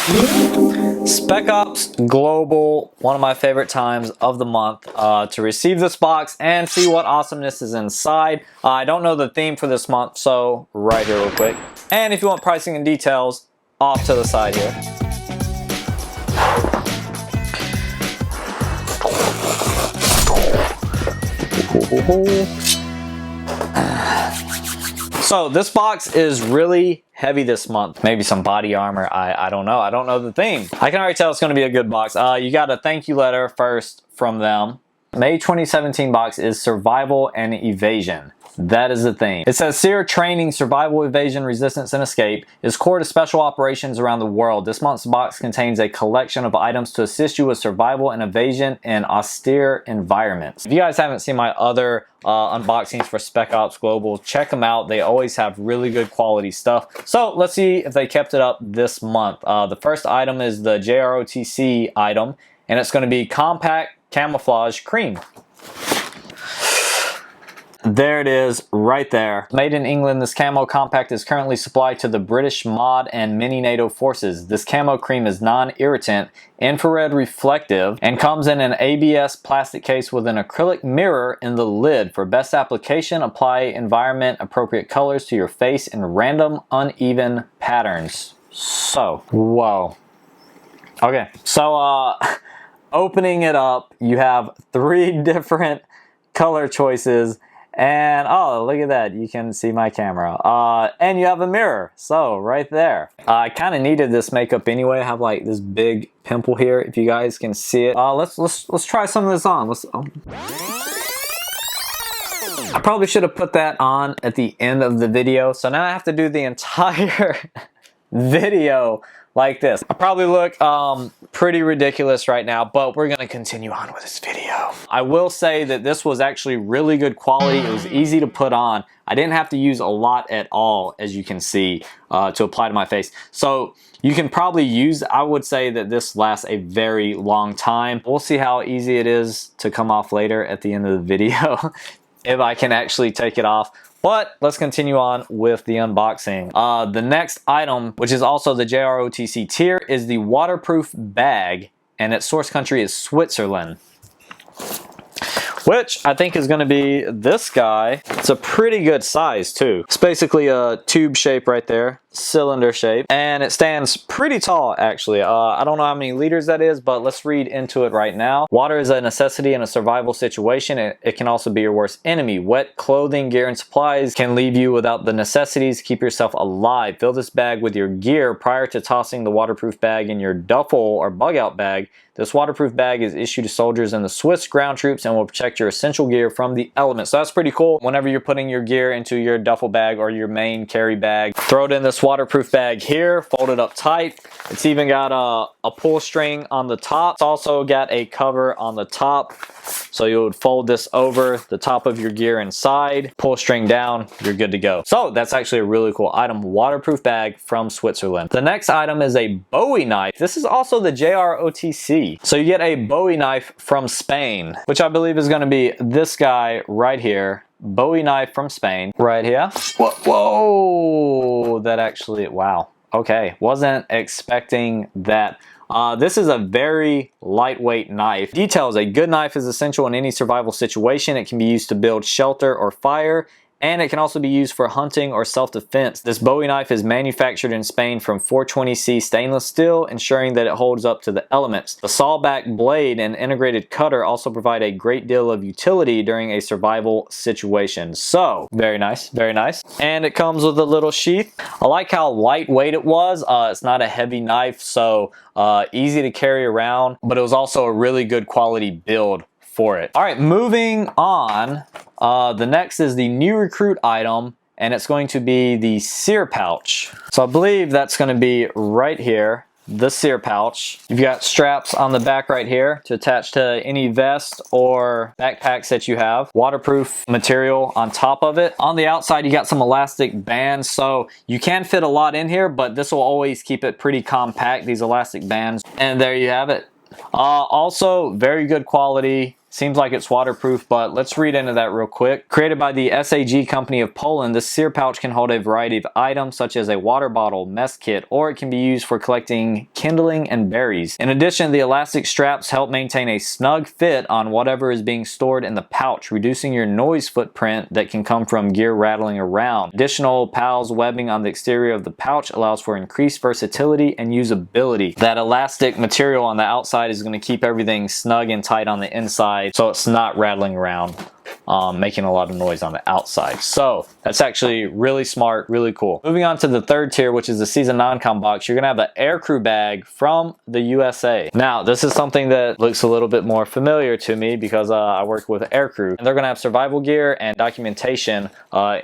Spec Ops Global, one of my favorite times of the month to receive this box and see what awesomeness is inside. I don't know the theme for this month, so right here real quick. And if you want pricing and details, off to the side here. So this box is really heavy this month. Maybe some body armor. I don't know. I don't know the theme. I can already tell it's going to be a good box. You got a thank you letter first from them. May 2017 box is Survival and Evasion. That is the theme. It says SEER training, survival, evasion, resistance, and escape is core to special operations around the world. This month's box contains a collection of items to assist you with survival and evasion in austere environments. If you guys haven't seen my other unboxings for Spec Ops Global, check them out. They always have really good quality stuff. So let's see if they kept it up this month. The first item is the JROTC item, and it's going to be Compact Camouflage Cream. There it is, right there. Made in England, this camo compact is currently supplied to the British Mod and many NATO forces. This camo cream is non-irritant, infrared reflective, and comes in an ABS plastic case with an acrylic mirror in the lid. For best application, apply environment appropriate colors to your face in random, uneven patterns. So, whoa. Okay, so opening it up, you have 3 different color choices. And oh, look at that, you can see my camera. And you have a mirror, so right there. I kind of needed this makeup anyway. I have like this big pimple here, if you guys can see it. Let's try some of this on. I probably should have put that on at the end of the video, so now I have to do the entire video like this. I probably look pretty ridiculous right now, but we're gonna continue on with this video. I will say that this was actually really good quality. It was easy to put on. I didn't have to use a lot at all, as you can see, to apply to my face. So you can probably use, I would say that this lasts a very long time. We'll see how easy it is to come off later at the end of the video, if I can actually take it off. But let's continue on with the unboxing. The next item, which is also the JROTC tier, is the waterproof bag, and its source country is Switzerland, which I think is going to be this guy. It's a pretty good size too. It's basically a tube shape right there, cylinder shape, and it stands pretty tall actually. I don't know how many liters that is, but let's read into it right now. Water is a necessity in a survival situation. It can also be your worst enemy. Wet clothing, gear, and supplies can leave you without the necessities to keep yourself alive. Fill this bag with your gear prior to tossing the waterproof bag in your duffel or bug out bag. This waterproof bag is issued to soldiers and the Swiss ground troops and will protect your essential gear from the elements. So that's pretty cool. Whenever you're putting your gear into your duffel bag or your main carry bag, throw it in this waterproof bag here, fold it up tight. It's even got a pull string on the top. It's also got a cover on the top. So you would fold this over the top of your gear inside, pull string down, you're good to go. So that's actually a really cool item, waterproof bag from Switzerland. The next item is a Bowie knife. This is also the JROTC. So you get a Bowie knife from Spain, which I believe is going to be this guy right here. Bowie knife from Spain, right here. Whoa, that actually, wow. Okay, wasn't expecting that. This is a very lightweight knife. Details: a good knife is essential in any survival situation. It can be used to build shelter or fire, and it can also be used for hunting or self-defense. This Bowie knife is manufactured in Spain from 420C stainless steel, ensuring that it holds up to the elements. The sawback blade and integrated cutter also provide a great deal of utility during a survival situation. So, very nice, very nice. And it comes with a little sheath. I like how lightweight it was. It's not a heavy knife, so easy to carry around, but it was also a really good quality build for it. All right, moving on. The next is the new recruit item, and it's going to be the SEER pouch. So I believe that's going to be right here, the SEER pouch. You've got straps on the back right here to attach to any vest or backpacks that you have. Waterproof material on top of it. On the outside, you got some elastic bands, so you can fit a lot in here, but this will always keep it pretty compact, these elastic bands. And there you have it. Also, very good quality Seems like it's waterproof, but let's read into that real quick. Created by the SAG company of Poland, this sear pouch can hold a variety of items such as a water bottle, mess kit, or it can be used for collecting kindling and berries. In addition, the elastic straps help maintain a snug fit on whatever is being stored in the pouch, reducing your noise footprint that can come from gear rattling around. Additional PALS webbing on the exterior of the pouch allows for increased versatility and usability. That elastic material on the outside is going to keep everything snug and tight on the inside, so it's not rattling around, making a lot of noise on the outside. So that's actually really smart, really cool. Moving on to the third tier, which is the Season Non-Com box, you're gonna have the aircrew bag from the USA. Now, this is something that looks a little bit more familiar to me because I work with aircrew, and they're gonna have survival gear and documentation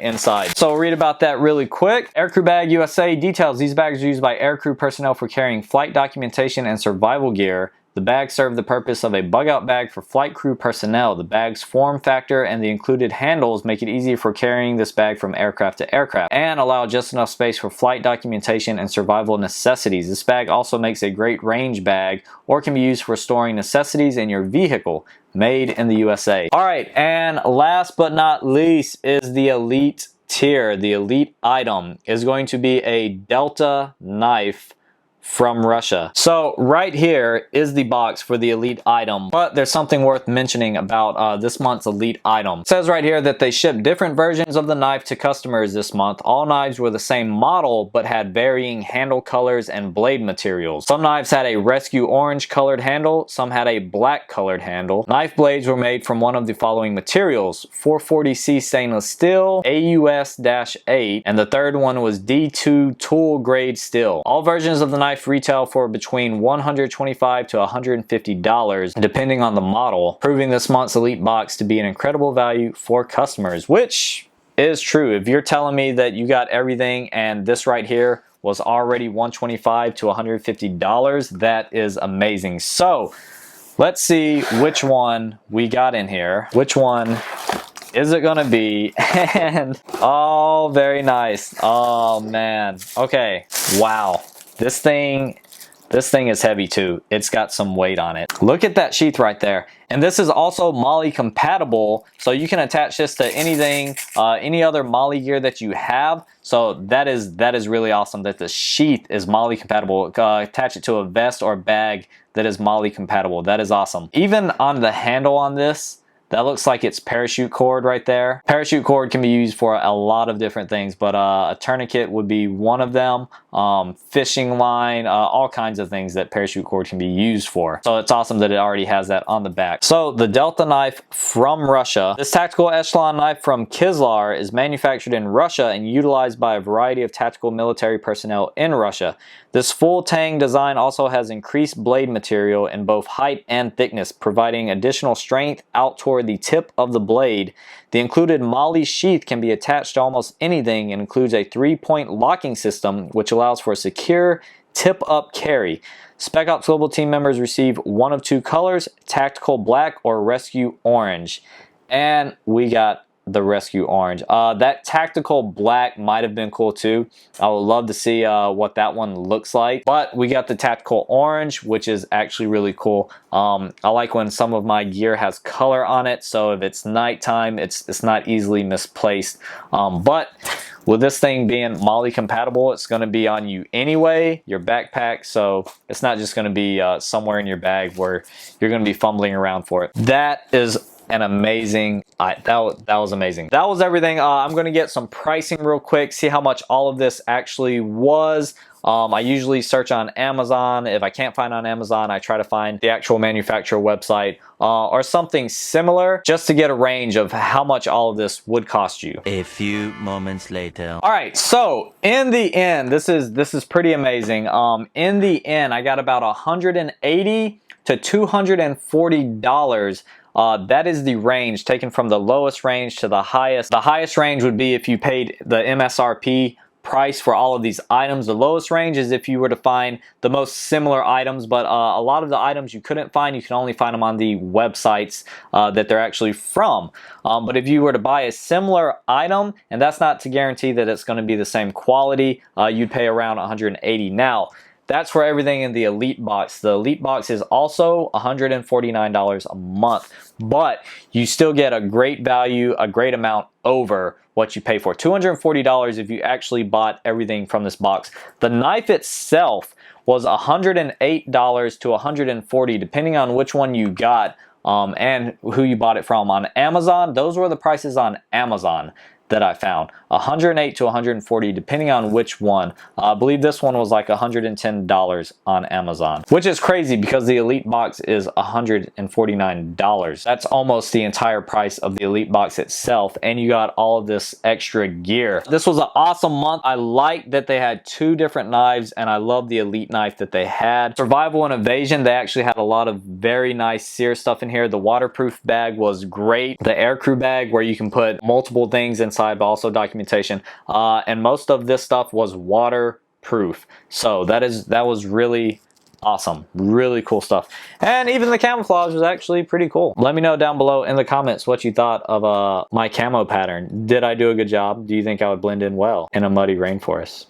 inside. So we'll read about that really quick. Aircrew Bag USA details these bags are used by aircrew personnel for carrying flight documentation and survival gear. The bags serve the purpose of a bug-out bag for flight crew personnel. The bag's form factor and the included handles make it easy for carrying this bag from aircraft to aircraft and allow just enough space for flight documentation and survival necessities. This bag also makes a great range bag or can be used for storing necessities in your vehicle. Made in the USA. Alright, and last but not least is the elite tier. The elite item is going to be a Delta knife from Russia. So right here is the box for the elite item, but there's something worth mentioning about this month's elite item. It says right here that they ship different versions of the knife to customers this month. All knives were the same model but had varying handle colors and blade materials. Some knives had a rescue orange colored handle, some had a black colored handle. Knife blades were made from one of the following materials: 440C stainless steel, AUS-8, and the third one was D2 tool grade steel. All versions of the knife retail for between $125 to $150 depending on the model, proving this month's elite box to be an incredible value for customers, which is true. If you're telling me that you got everything and this right here was already $125 to $150, that is amazing. So let's see which one we got in here. Which one is it gonna be? And oh, very nice. Oh man. Okay. Wow. This thing is heavy too. It's got some weight on it. Look at that sheath right there. And this is also MOLLE compatible, so you can attach this to anything, any other MOLLE gear that you have. So that is really awesome that the sheath is MOLLE compatible. Attach it to a vest or bag that is MOLLE compatible. That is awesome. Even on the handle on this, that looks like it's parachute cord right there. Parachute cord can be used for a lot of different things, but a tourniquet would be one of them. Fishing line, all kinds of things that parachute cord can be used for. So it's awesome that it already has that on the back. So the Delta knife from Russia. This tactical echelon knife from Kizlar is manufactured in Russia and utilized by a variety of tactical military personnel in Russia. This full tang design also has increased blade material in both height and thickness, providing additional strength out toward the tip of the blade. The included MOLLE sheath can be attached to almost anything and includes a 3-point locking system which allows for a secure tip-up carry. Spec Ops Global team members receive one of two colors: tactical black or rescue orange. And we got the rescue orange. That tactical black might have been cool too. I would love to see what that one looks like, but we got the tactical orange, which is actually really cool. I like when some of my gear has color on it, so if it's nighttime, it's not easily misplaced. But with this thing being MOLLE compatible, it's going to be on you anyway, your backpack, so it's not just going to be somewhere in your bag where you're going to be fumbling around for it. That is an amazing, that was amazing. That was everything. I'm gonna get some pricing real quick, see how much all of this actually was. I usually search on Amazon. If I can't find on Amazon, I try to find the actual manufacturer website or something similar, just to get a range of how much all of this would cost you. A few moments later. All right, so in the end, this is pretty amazing. In the end, I got about $180 to $240. That is the range taken from the lowest range to the highest. The highest range would be if you paid the MSRP price for all of these items. The lowest range is if you were to find the most similar items, but a lot of the items you couldn't find, you can only find them on the websites that they're actually from. But if you were to buy a similar item, and that's not to guarantee that it's going to be the same quality, you'd pay around $180. Now, That's for everything in the Elite box. The Elite box is also $149 a month, but you still get a great value, a great amount over what you pay for. $240 if you actually bought everything from this box. The knife itself was $108 to $140 depending on which one you got and who you bought it from. On Amazon, those were the prices on Amazon that I found. $108 to $140 depending on which one. I believe this one was like $110 on Amazon, which is crazy because the Elite box is $149. That's almost the entire price of the Elite box itself, and you got all of this extra gear. This was an awesome month. I like that they had 2 different knives, and I love the Elite knife that they had. Survival and Evasion, they actually had a lot of very nice sear stuff in here. The waterproof bag was great. The aircrew bag where you can put multiple things inside, but also documentation, and most of this stuff was waterproof, so that was really awesome, really cool stuff. And even the camouflage was actually pretty cool. Let me know down below in the comments what you thought of my camo pattern. Did I do a good job? Do you think I would blend in well in a muddy rainforest?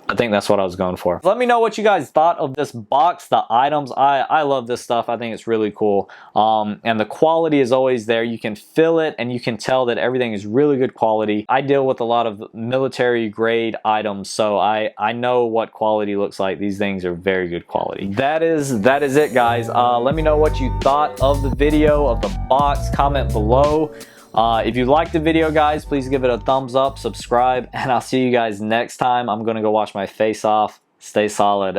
I think that's what I was going for. Let me know what you guys thought of this box, the items. I love this stuff. I think it's really cool. And the quality is always there. You can feel it and you can tell that everything is really good quality. I deal with a lot of military grade items, so I know what quality looks like. These things are very good quality. That is it, guys. Let me know what you thought of the video, of the box. Comment below. If you liked the video, guys, please give it a thumbs up, subscribe, and I'll see you guys next time. I'm gonna go wash my face off. Stay solid.